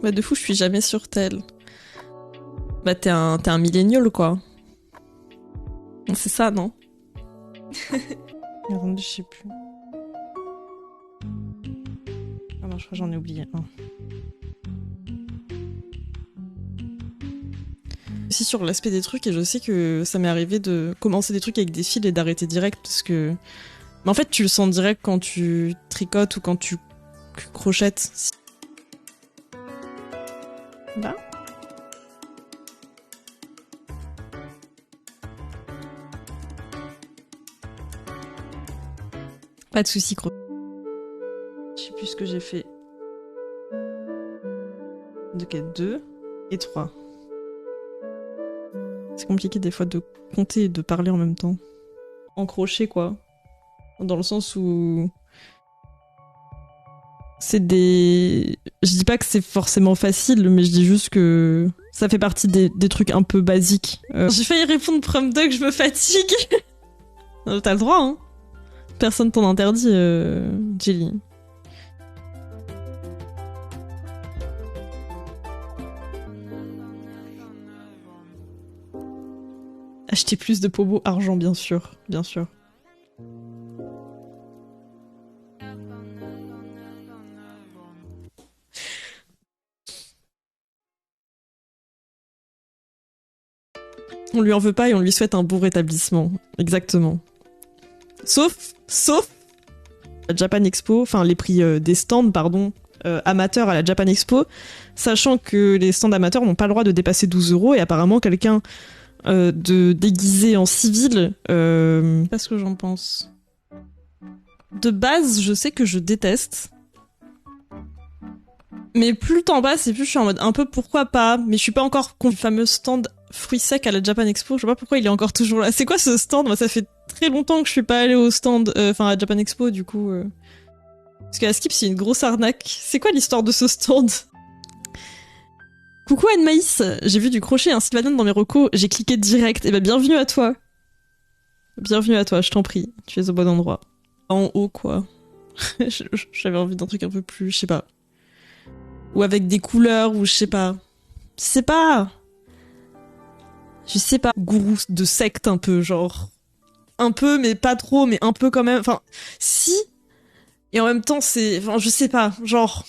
Bah de fou, je suis jamais sur tel. Bah t'es un millénial quoi. C'est ça, non? Merde, je sais plus. Ah non, je crois que j'en ai oublié un. Aussi sur l'aspect des trucs, et je sais que ça m'est arrivé de commencer des trucs avec des fils et d'arrêter direct parce que. Mais en fait, tu le sens direct quand tu tricotes ou quand tu crochettes. Là? Pas de soucis, Je sais plus ce que j'ai fait. Ok, 2 et 3. C'est compliqué des fois de compter et de parler en même temps. En crochet, quoi. Dans le sens où... C'est des... Je dis pas que c'est forcément facile, mais je dis juste que ça fait partie des trucs un peu basiques. J'ai failli répondre prom dog, je me fatigue. T'as le droit, hein. Personne t'en interdit, Jelly. Acheter plus de Pobo argent, bien sûr, bien sûr. On lui en veut pas et on lui souhaite un beau rétablissement. Exactement. Sauf la Japan Expo, enfin les prix des stands, pardon, amateurs à la Japan Expo, sachant que les stands amateurs n'ont pas le droit de dépasser 12 € et apparemment quelqu'un de déguisé en civil, pas ce que j'en pense. De base, je sais que je déteste. Mais plus t'en passes et plus je suis en mode un peu pourquoi pas, mais je suis pas encore le fameux stand fruits secs à la Japan Expo, je sais pas pourquoi il est encore toujours là. C'est quoi ce stand? Moi ça fait très longtemps que je suis pas allée au stand, enfin à la Japan Expo du coup. Parce qu'à Skip c'est une grosse arnaque. C'est quoi l'histoire de ce stand? Coucou Anne Maïs, j'ai vu du crochet et un Sylvanon dans mes recos, j'ai cliqué direct. Et bah bienvenue à toi. Bienvenue à toi, je t'en prie, tu es au bon endroit. En haut quoi. J'avais envie d'un truc un peu plus, je sais pas. Ou avec des couleurs, ou je sais pas. Je sais pas. Je sais pas. Gourou de secte un peu, genre. Un peu, mais pas trop, mais un peu quand même. Enfin, si. Et en même temps, c'est... Enfin, je sais pas. Genre...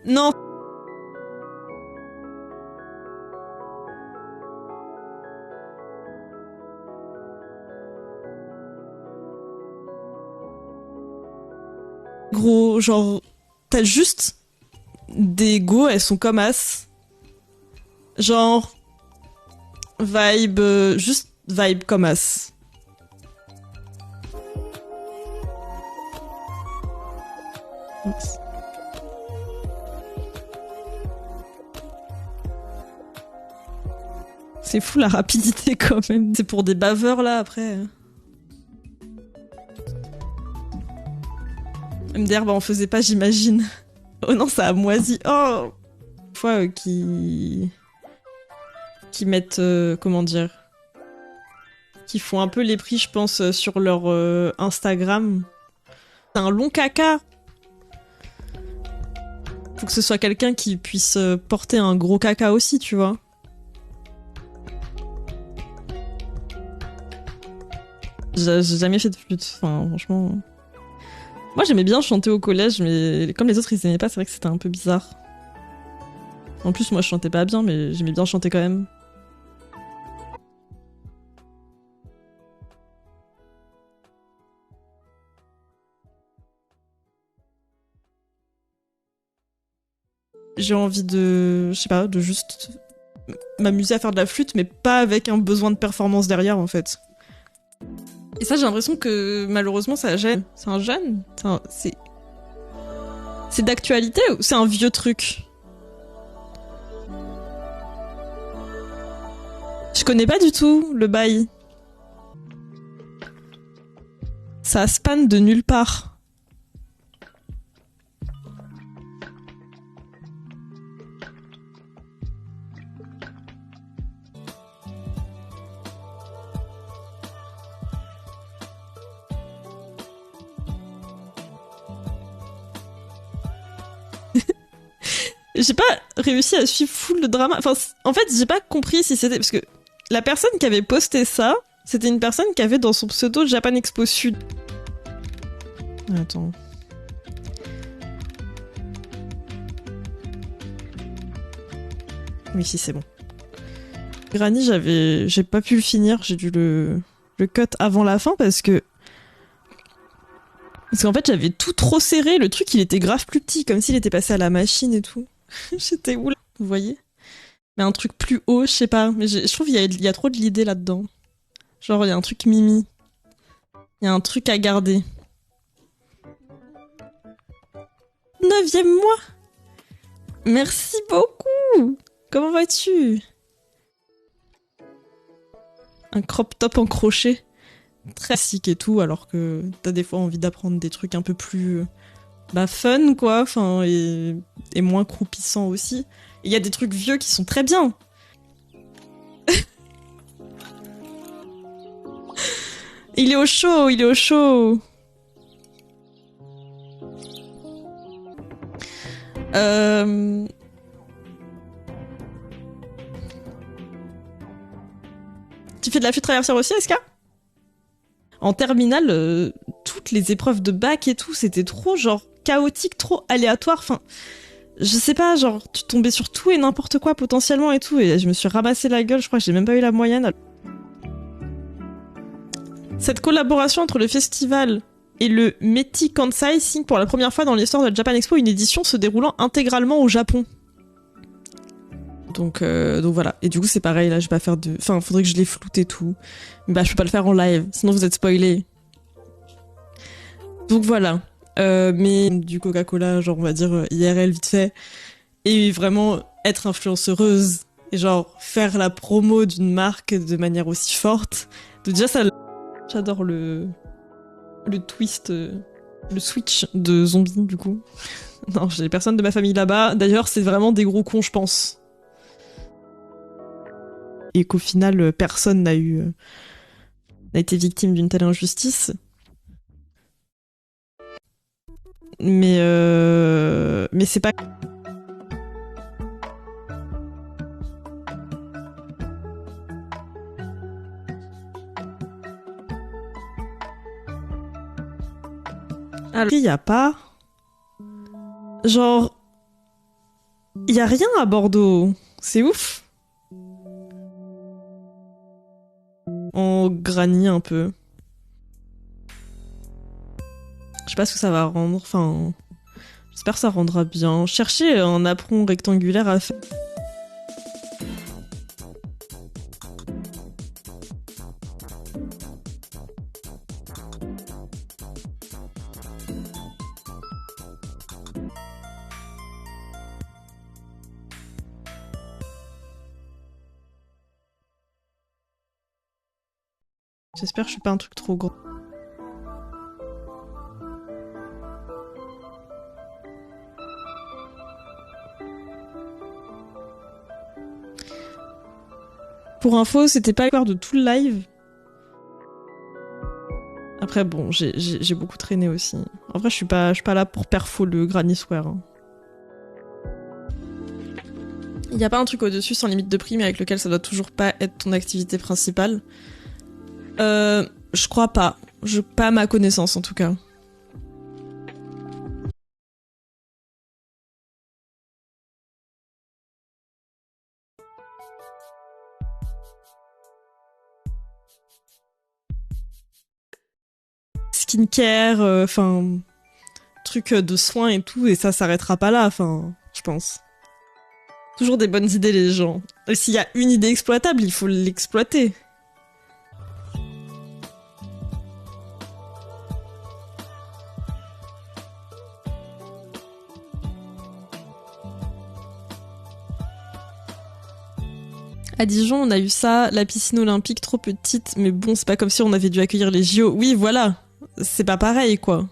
Non. Gros, genre... T'as juste... Des go, elles sont comme as. Genre... Vibe... juste vibe comme as. Oups. C'est fou la rapidité quand même. C'est pour des baveurs là après. MDR, bah on faisait pas, j'imagine. Oh non, ça a moisi. Oh une fois qui mettent, comment dire, qui font un peu les prix, je pense, sur leur Instagram. C'est un long caca. Faut que ce soit quelqu'un qui puisse porter un gros caca aussi, tu vois. J'ai jamais fait de flûte, enfin franchement. Moi j'aimais bien chanter au collège, mais comme les autres ils aimaient pas, c'est vrai que c'était un peu bizarre. En plus moi je chantais pas bien, mais j'aimais bien chanter quand même. J'ai envie de, je sais pas, de juste m'amuser à faire de la flûte, mais pas avec un besoin de performance derrière en fait. Et ça j'ai l'impression que malheureusement ça gêne. C'est un jeune, c'est d'actualité ou c'est un vieux truc? Je connais pas du tout le bail. Ça span de nulle part. j'ai pas réussi à suivre full le drama. Enfin, en fait, j'ai pas compris si c'était... Parce que la personne qui avait posté ça, c'était une personne qui avait dans son pseudo Japan Expo Sud. Attends. Oui, si, c'est bon. Granny, j'ai pas pu le finir, j'ai dû le cut avant la fin parce qu'en fait j'avais tout trop serré, le truc il était grave plus petit, comme s'il était passé à la machine et tout. J'étais où là, vous voyez? Mais un truc plus haut, je sais pas, mais je trouve qu'il y a trop de l'idée là-dedans. Genre il y a un truc mimi. Il y a un truc à garder. 9e mois. Merci beaucoup. Comment vas-tu? Un crop top en crochet. Très classique et tout, alors que t'as des fois envie d'apprendre des trucs un peu plus fun, quoi, enfin, et moins croupissants aussi. Il y a des trucs vieux qui sont très bien. Il est au chaud, il est au chaud. Tu fais de la flûte traversière aussi, Eska? En terminale, toutes les épreuves de bac et tout, c'était trop genre chaotique, trop aléatoire. Enfin, je sais pas, genre tu tombais sur tout et n'importe quoi potentiellement et tout, et je me suis ramassé la gueule. Je crois que j'ai même pas eu la moyenne. Cette collaboration entre le festival et le Meti Kansai signe pour la première fois dans l'histoire de Japan Expo une édition se déroulant intégralement au Japon. Donc voilà. Et du coup, c'est pareil, là, je vais pas faire de... Enfin, faudrait que je les floute et tout. Mais je peux pas le faire en live, sinon vous êtes spoilés. Donc voilà. Mais du Coca-Cola, genre, on va dire IRL vite fait. Et vraiment être influenceuse. Et genre, faire la promo d'une marque de manière aussi forte. Donc déjà, ça... J'adore le twist, le switch de zombie, du coup. Non, j'ai personne de ma famille là-bas. D'ailleurs, c'est vraiment des gros cons, je pense. Et qu'au final, personne n'a été victime d'une telle injustice. Mais c'est pas... Alors, il y a pas... Genre... Il y a rien à Bordeaux. C'est ouf. En granit un peu. Je sais pas ce que ça va rendre, enfin... J'espère que ça rendra bien. Cherchez un apron rectangulaire à faire. J'espère que je suis pas un truc trop gros. Pour info, c'était pas l'histoire de tout le live. Après, bon, j'ai beaucoup traîné aussi. En vrai, je suis pas là pour perfo le Granny Square. Hein. Il y a pas un truc au-dessus sans limite de prix, mais avec lequel ça doit toujours pas être ton activité principale. Je crois pas. Pas à ma connaissance, en tout cas. Skincare, enfin... trucs de soins et tout, et ça s'arrêtera pas là, enfin... Je pense. Toujours des bonnes idées, les gens. Et s'il y a une idée exploitable, il faut l'exploiter. À Dijon, on a eu ça, la piscine olympique trop petite, mais bon, c'est pas comme si on avait dû accueillir les JO. Oui, voilà, c'est pas pareil, quoi.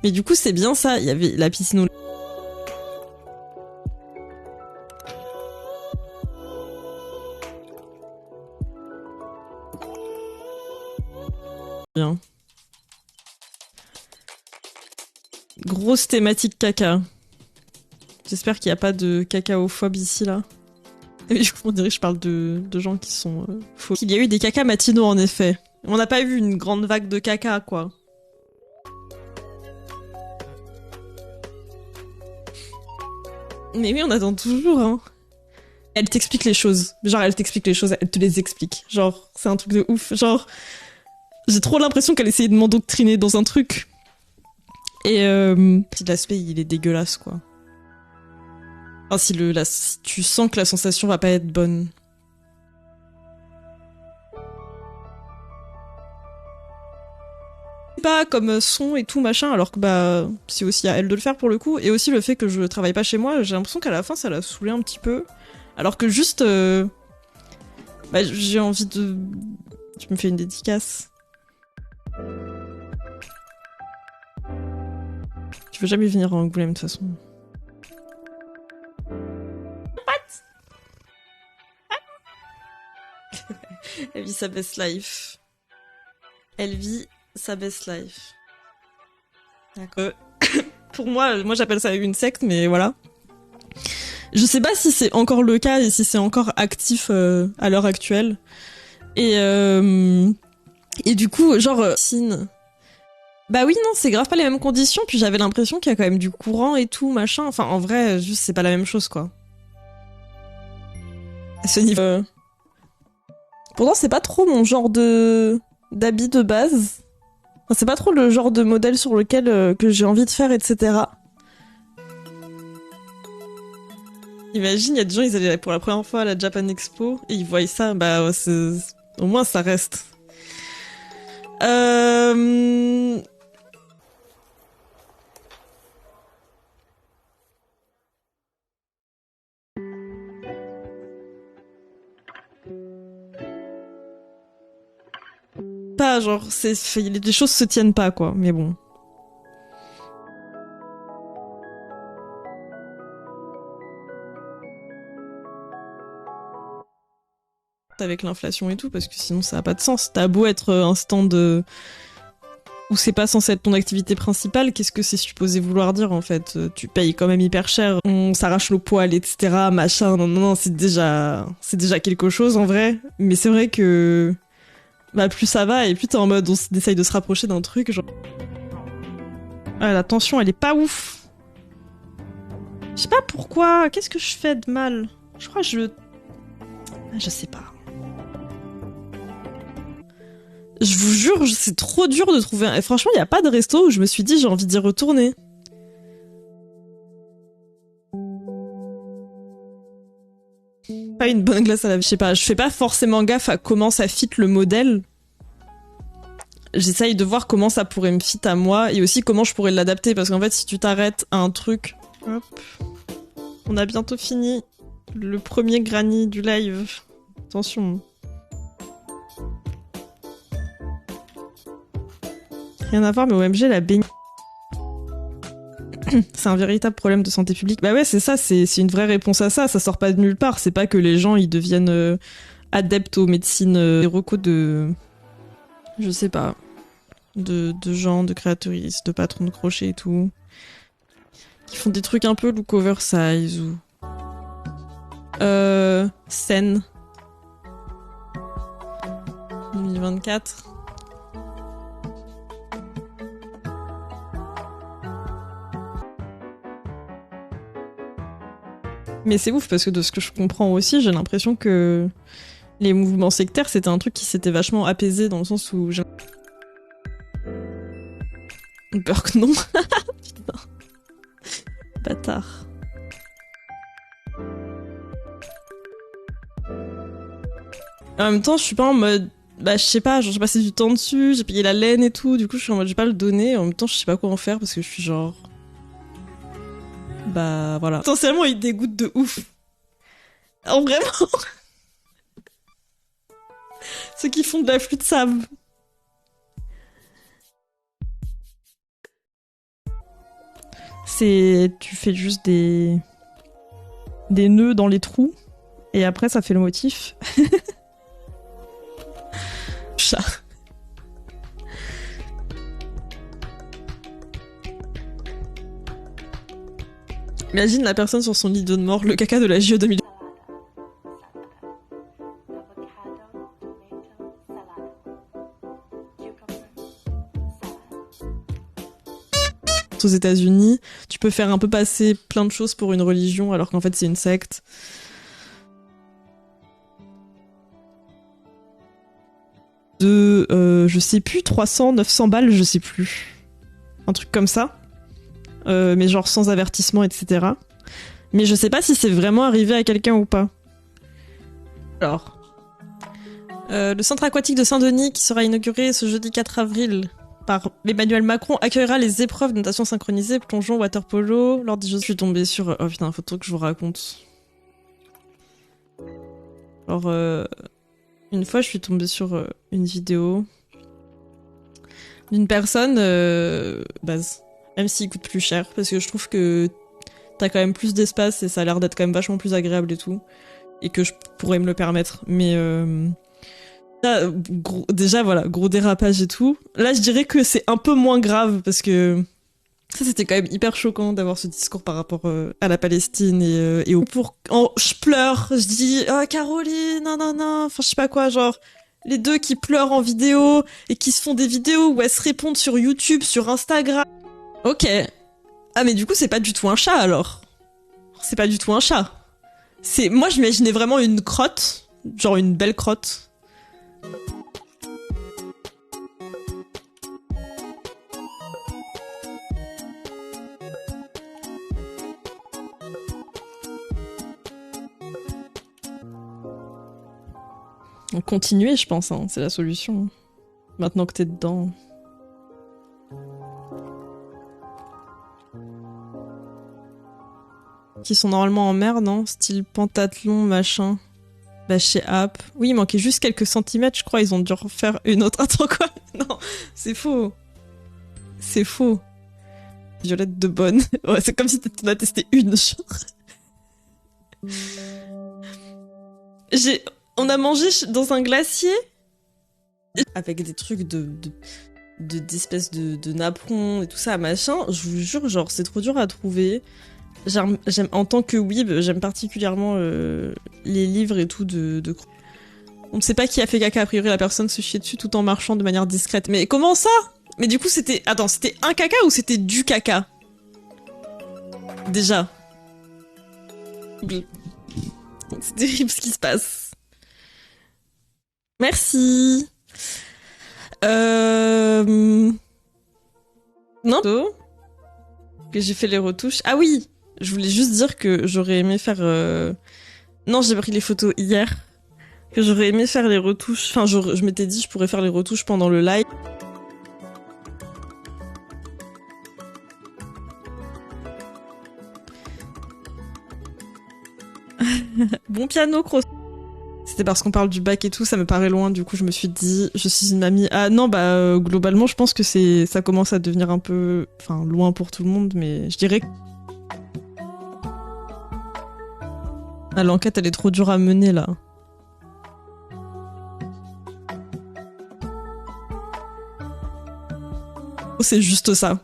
Mais du coup, c'est bien ça, il y avait la piscine olympique. Bien. Grosse thématique caca. J'espère qu'il n'y a pas de cacaophobe ici, là. Et du coup, on dirait que je parle de gens qui sont faux. Il y a eu des cacas matinaux, en effet. On n'a pas eu une grande vague de caca, quoi. Mais oui, on attend toujours, hein. Elle t'explique les choses. Genre, elle t'explique les choses, elle te les explique. Genre, c'est un truc de ouf. Genre, j'ai trop l'impression qu'elle essayait de m'endoctriner dans un truc. Et l'aspect, il est dégueulasse, quoi. Enfin, si tu sens que la sensation va pas être bonne. Pas comme son et tout machin, alors que bah c'est aussi à elle de le faire pour le coup, et aussi le fait que je travaille pas chez moi, j'ai l'impression qu'à la fin ça l'a saoulé un petit peu, alors que juste bah, j'ai envie de... Je me fais une dédicace. Tu veux jamais venir à Angoulême de toute façon. Elle vit sa best life. Elle vit sa best life. D'accord. Pour moi j'appelle ça une secte, mais voilà. Je sais pas si c'est encore le cas et si c'est encore actif à l'heure actuelle. Et du coup, genre, Sine. Bah oui, non, c'est grave pas les mêmes conditions, puis j'avais l'impression qu'il y a quand même du courant et tout, machin. Enfin, en vrai, juste, c'est pas la même chose, quoi. À ce niveau... Pourtant, c'est pas trop mon genre d'habit de base. Enfin, c'est pas trop le genre de modèle sur lequel que j'ai envie de faire, etc. Imagine, il y a des gens, ils allaient pour la première fois à la Japan Expo, et ils voient ça, bah, au moins, ça reste. Pas genre, les choses se tiennent pas, quoi, mais bon. Avec l'inflation et tout, parce que sinon ça a pas de sens. T'as beau être un stand où c'est pas censé être ton activité principale, qu'est-ce que c'est supposé vouloir dire en fait? Tu payes quand même hyper cher, on s'arrache le poil, etc. Machin, non, c'est déjà quelque chose en vrai. Mais c'est vrai que bah plus ça va et plus t'es en mode on essaye de se rapprocher d'un truc genre. Ah, la tension elle est pas ouf. Je sais pas pourquoi, qu'est-ce que je fais de mal? Je crois que je sais pas. Je vous jure, c'est trop dur de trouver un... Franchement, il n'y a pas de resto où je me suis dit j'ai envie d'y retourner. Pas une bonne glace à la... Je sais pas, je fais pas forcément gaffe à comment ça fit le modèle. J'essaye de voir comment ça pourrait me fit à moi et aussi comment je pourrais l'adapter parce qu'en fait, si tu t'arrêtes à un truc... Hop. On a bientôt fini le premier granny du live. Attention. Rien à voir, mais OMG, la baignade. C'est un véritable problème de santé publique. Bah ouais, c'est ça, c'est une vraie réponse à ça. Ça sort pas de nulle part. C'est pas que les gens, ils deviennent adeptes aux médecines, des recos de... Je sais pas. De gens, de créateuristes, de patrons de crochet et tout. Qui font des trucs un peu look oversize ou... Scène. 2024. Mais c'est ouf parce que de ce que je comprends aussi, j'ai l'impression que les mouvements sectaires, c'était un truc qui s'était vachement apaisé dans le sens où j'ai... Peur que non. Putain. Bâtard. En même temps, je suis pas en mode... Bah, je sais pas, genre j'ai passé du temps dessus, j'ai payé la laine et tout, du coup je suis en mode je vais pas le donner, en même temps je sais pas quoi en faire parce que je suis genre... Bah voilà. Potentiellement il dégoûte de ouf. En vraiment. Ceux qui font de la flûte savent. Tu fais juste des nœuds dans les trous et après ça fait le motif. Chat. Imagine la personne sur son lit de mort, le caca de la JO 2000. Aux États-Unis, tu peux faire un peu passer plein de choses pour une religion alors qu'en fait c'est une secte. Je sais plus, 300, 900 balles, je sais plus. Un truc comme ça. Mais genre sans avertissement, etc. Mais je sais pas si c'est vraiment arrivé à quelqu'un ou pas. Alors. Le centre aquatique de Saint-Denis, qui sera inauguré ce jeudi 4 avril par Emmanuel Macron, accueillera les épreuves de natation synchronisée, plongeon, water-polo, lors des Jeux. Je suis tombée sur... Oh putain, faut trop que je vous raconte. Alors, une fois, je suis tombée sur une vidéo d'une personne, base, même s'il coûte plus cher, parce que je trouve que t'as quand même plus d'espace et ça a l'air d'être quand même vachement plus agréable et tout, et que je pourrais me le permettre, mais... déjà, voilà, gros dérapage et tout. Là, je dirais que c'est un peu moins grave parce que ça, c'était quand même hyper choquant d'avoir ce discours par rapport à la Palestine et au pour. Je pleure, je dis oh, Caroline, non, non, non, enfin, je sais pas quoi, genre les deux qui pleurent en vidéo et qui se font des vidéos où elles se répondent sur YouTube, sur Instagram. Ok. Ah, mais du coup, c'est pas du tout un chat alors. C'est pas du tout un chat. Moi, j'imaginais vraiment une crotte, genre une belle crotte. Continuer, je pense, hein, c'est la solution. Maintenant que t'es dedans. Qui sont normalement en mer, non? Style pentathlon, machin. Bah, chez App. Oui, il manquait juste quelques centimètres, je crois. Ils ont dû refaire une autre. Attends, quoi? Non, c'est faux. C'est faux. Violette de Bonne. Ouais, c'est comme si t'en as testé une, genre. On a mangé dans un glacier avec des trucs d'espèces de napperons et tout ça, machin. Je vous jure, genre, c'est trop dur à trouver. J'aime, en tant que weeb, j'aime particulièrement les livres et tout de... On ne sait pas qui a fait caca, a priori la personne se chiait dessus tout en marchant de manière discrète. Mais comment ça? Mais du coup, c'était... Attends, c'était un caca ou c'était du caca? Déjà. C'est terrible ce qui se passe. Merci. Non. Que j'ai fait les retouches. Ah oui, je voulais juste dire que j'aurais aimé faire... Non, j'ai pris les photos hier. Que j'aurais aimé faire les retouches. Enfin, je m'étais dit je pourrais faire les retouches pendant le live. Bon piano, cross. C'était parce qu'on parle du bac et tout, ça me paraît loin, du coup je me suis dit, je suis une mamie. Ah non, bah globalement je pense que ça commence à devenir un peu, enfin loin pour tout le monde, mais je dirais que... Ah, l'enquête elle est trop dure à mener là. C'est juste ça.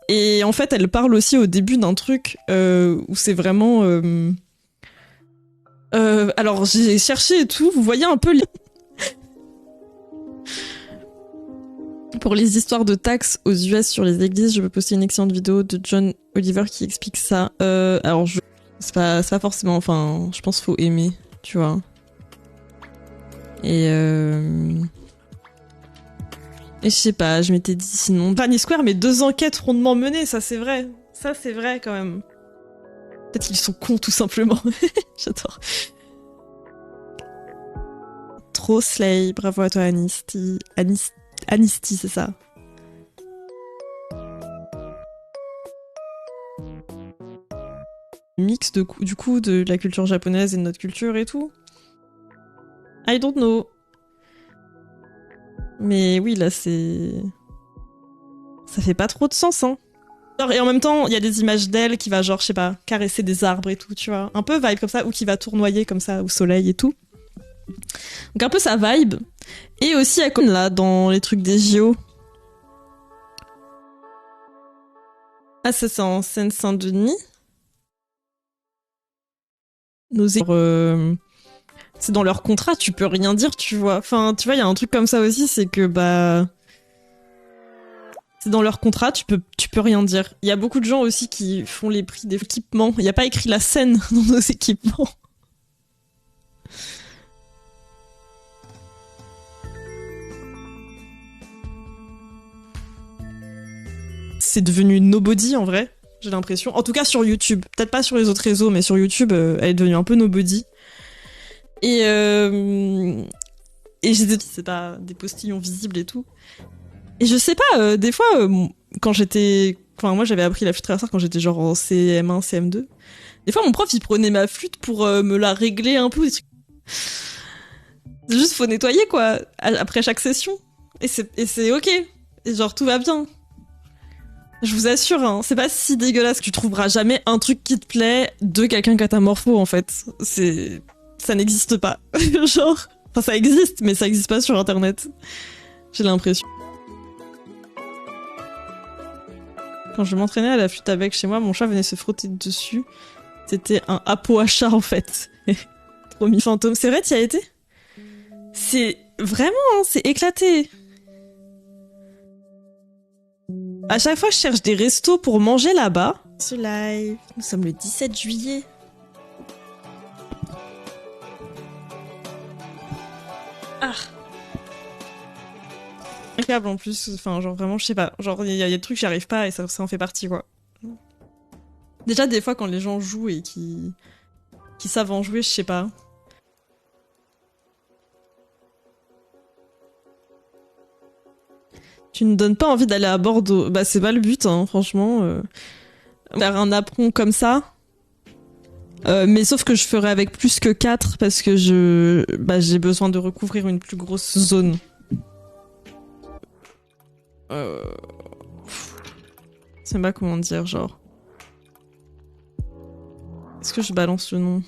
Et en fait elle parle aussi au début d'un truc où c'est vraiment... alors j'ai cherché et tout, vous voyez un peu les... Pour les histoires de taxes aux US sur les églises, je peux poster une excellente vidéo de John Oliver qui explique ça. Alors c'est pas forcément, enfin, je pense qu'il faut aimer, tu vois. Et je sais pas, je m'étais dit sinon... Fanny Square, mais 2 enquêtes rondement menées, ça c'est vrai. Ça c'est vrai quand même. Peut-être qu'ils sont cons tout simplement. J'adore. Trop slay, bravo à toi Anisty. Anisty, c'est ça. Mix du coup de la culture japonaise et de notre culture et tout. I don't know. Mais oui, là c'est... Ça fait pas trop de sens, hein. Et en même temps, il y a des images d'elle qui va genre, je sais pas, caresser des arbres et tout, tu vois. Un peu vibe comme ça, ou qui va tournoyer comme ça au soleil et tout. Donc un peu sa vibe. Et aussi à comme là, dans les trucs des JO. Ah, ça c'est en Seine-Saint-Denis. C'est dans leur contrat, tu peux rien dire, tu vois. Enfin, tu vois, il y a un truc comme ça aussi, c'est que bah c'est dans leur contrat, tu peux rien dire. Il y a beaucoup de gens aussi qui font les prix des équipements. Il n'y a pas écrit la scène dans nos équipements. C'est devenu nobody en vrai, j'ai l'impression. En tout cas sur YouTube. Peut-être pas sur les autres réseaux, mais sur YouTube, elle est devenue un peu nobody. Et c'est pas des postillons visibles et tout. Et je sais pas, des fois, quand j'étais... Enfin, moi, j'avais appris la flûte traversière quand j'étais genre en CM1, CM2. Des fois, mon prof, il prenait ma flûte pour me la régler un peu. C'est juste, faut nettoyer, quoi, après chaque session. Et c'est ok. Et genre, tout va bien. Je vous assure, hein, c'est pas si dégueulasse que tu trouveras jamais un truc qui te plaît de quelqu'un catamorpho, en fait. Ça n'existe pas. Genre... Enfin, ça existe, mais ça existe pas sur Internet. J'ai l'impression. Quand je m'entraînais à la flûte à bec chez moi, mon chat venait se frotter dessus. C'était un hapeau à chat, en fait. Trop mi-fantôme. C'est vrai, t'y as été? C'est... Vraiment, hein, c'est éclaté. À chaque fois, je cherche des restos pour manger là-bas. Ce live... Nous sommes le 17 juillet. Ah. Incroyable en plus, enfin genre vraiment je sais pas, genre il y a des trucs j'y arrive pas et ça en fait partie quoi. Déjà des fois quand les gens jouent et qui savent en jouer, je sais pas. Tu ne donnes pas envie d'aller à Bordeaux, bah c'est pas le but hein, franchement. Faire un apron comme ça. Mais sauf que je ferai avec plus que 4 parce que j'ai besoin de recouvrir une plus grosse zone. Je sais pas comment dire, genre. Est-ce que je balance le nom?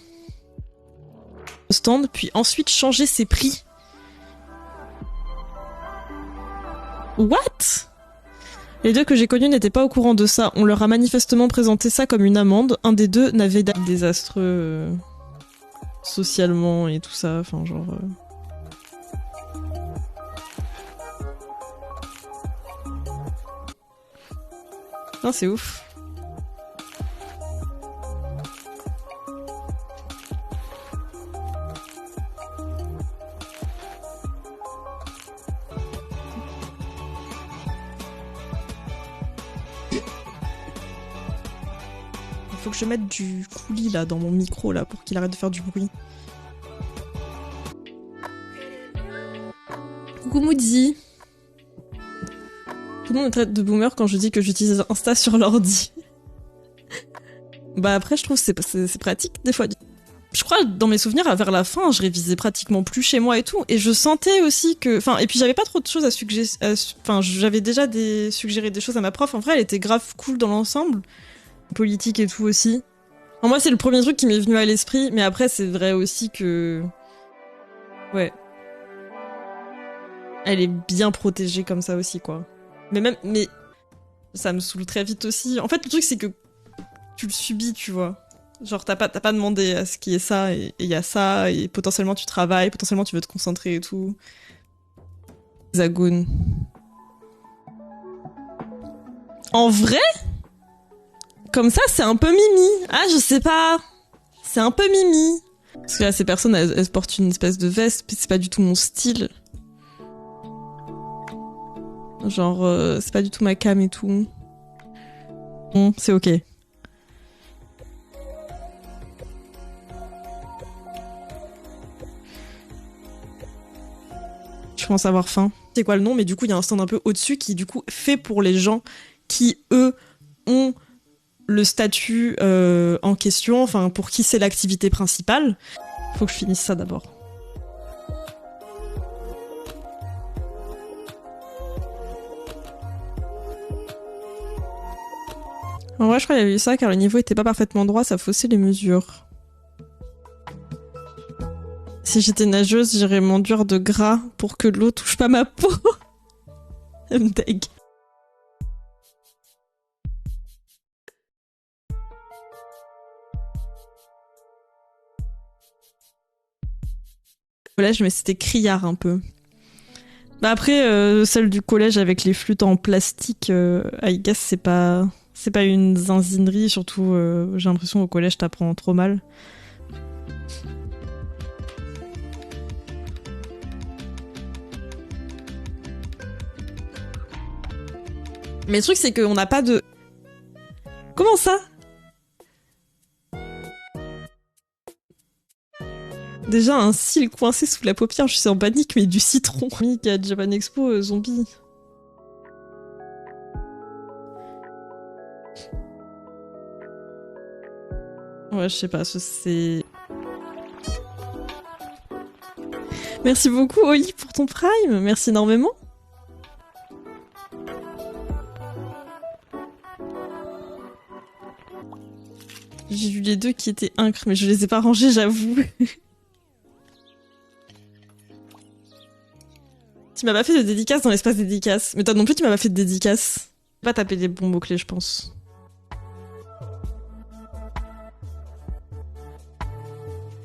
Stand, puis ensuite changer ses prix. What? Les deux que j'ai connus n'étaient pas au courant de ça. On leur a manifestement présenté ça comme une amende. Un des deux n'avait désastreux socialement et tout ça. Enfin, genre... Non, c'est ouf. Il faut que je mette du coulis là dans mon micro là pour qu'il arrête de faire du bruit. Coucou Moody. Tout le monde me traite de boomer quand je dis que j'utilise Insta sur l'ordi. Bah après je trouve que c'est pratique des fois. Je crois dans mes souvenirs vers la fin je révisais pratiquement plus chez moi et tout et je sentais aussi que... Enfin et puis j'avais pas trop de choses à suggérer... Enfin j'avais déjà suggéré des choses à ma prof. En vrai elle était grave cool dans l'ensemble. Politique et tout aussi. Enfin, moi c'est le premier truc qui m'est venu à l'esprit mais après c'est vrai aussi que... Ouais. Elle est bien protégée comme ça aussi quoi. Mais ça me saoule très vite aussi. En fait, le truc, c'est que tu le subis, tu vois. Genre, t'as pas demandé à ce qu'il y ait ça, et il y a ça, et potentiellement tu travailles, potentiellement tu veux te concentrer et tout. Hexagone. En vrai? Comme ça, c'est un peu mimi. Ah, je sais pas. C'est un peu mimi. Parce que là, ces personnes, elles portent une espèce de veste, puis c'est pas du tout mon style. Genre, c'est pas du tout ma cam et tout. Bon, c'est ok. Je commence à avoir faim. C'est quoi le nom? Mais du coup, il y a un stand un peu au-dessus qui, du coup, fait pour les gens qui, eux, ont le statut en question, enfin, pour qui c'est l'activité principale. Faut que je finisse ça d'abord. En vrai, je crois qu'il y avait eu ça car le niveau était pas parfaitement droit, ça faussait les mesures. Si j'étais nageuse, j'irais m'enduire de gras pour que l'eau touche pas ma peau. Elle me dégue. Collège, mais c'était criard un peu. Bah après, celle du collège avec les flûtes en plastique, I guess c'est pas une zinzinerie, surtout j'ai l'impression au collège t'apprends trop mal. Mais le truc c'est qu'on n'a pas de... Comment ça? Déjà un cil coincé sous la paupière, je suis en panique, mais du citron. Qui a Japan Expo zombie. Ouais, je sais pas, c'est... Merci beaucoup Oli pour ton prime, merci énormément. J'ai vu les deux qui étaient incres, mais je les ai pas rangés, j'avoue. Tu m'as pas fait de dédicace dans l'espace dédicace. Mais toi non plus, tu m'as pas fait de dédicace. Pas taper des bons mots-clés, je pense.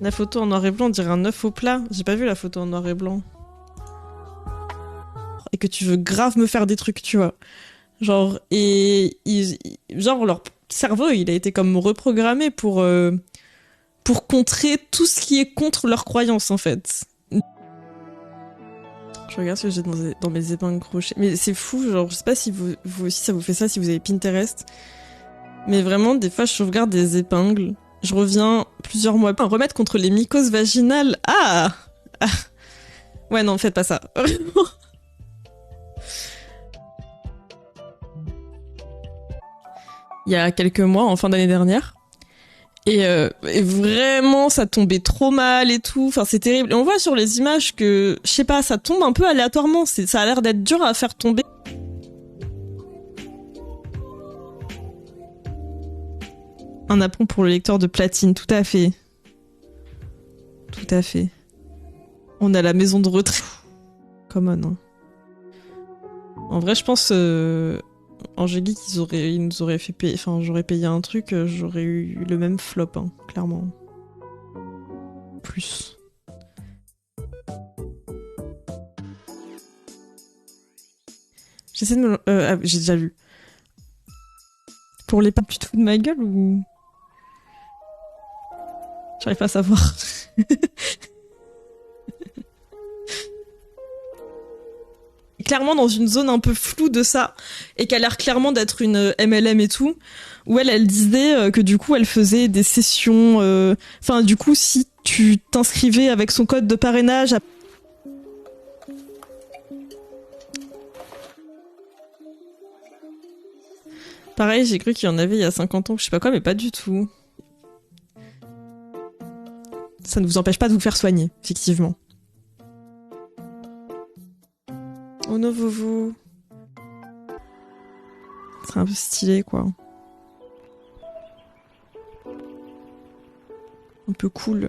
La photo en noir et blanc, on dirait un œuf au plat. J'ai pas vu la photo en noir et blanc. Et que tu veux grave me faire des trucs, tu vois. Genre, genre, leur cerveau, il a été comme reprogrammé pour contrer tout ce qui est contre leurs croyances, en fait. Je regarde ce que j'ai dans mes épingles crochet. Mais c'est fou, genre, je sais pas si vous aussi ça vous fait ça, si vous avez Pinterest. Mais vraiment, des fois, je sauvegarde des épingles. Je reviens plusieurs mois. Un remède contre les mycoses vaginales. Ah, ouais, non, faites pas ça. Il y a quelques mois, en fin d'année dernière. Et vraiment, ça tombait trop mal et tout. Enfin, c'est terrible. Et on voit sur les images que, je sais pas, ça tombe un peu aléatoirement. Ça a l'air d'être dur à faire tomber. Un apron pour le lecteur de platine, tout à fait. Tout à fait. On a la maison de retraite. Common, hein. En vrai, je pense... Angélique, ils nous auraient fait payer... Enfin, j'aurais payé un truc, j'aurais eu le même flop, hein, clairement. Plus. J'essaie de me... j'ai déjà lu. Pour les pas du tout de ma gueule ou... J'arrive pas à savoir. Clairement dans une zone un peu floue de ça, et qui a l'air clairement d'être une MLM et tout, où elle disait que du coup elle faisait des sessions... Enfin du coup si tu t'inscrivais avec son code de parrainage... Pareil, j'ai cru qu'il y en avait il y a 50 ans, je sais pas quoi, mais pas du tout. Ça ne vous empêche pas de vous faire soigner, effectivement. Oh non, vous. C'est un peu stylé, quoi. Un peu cool.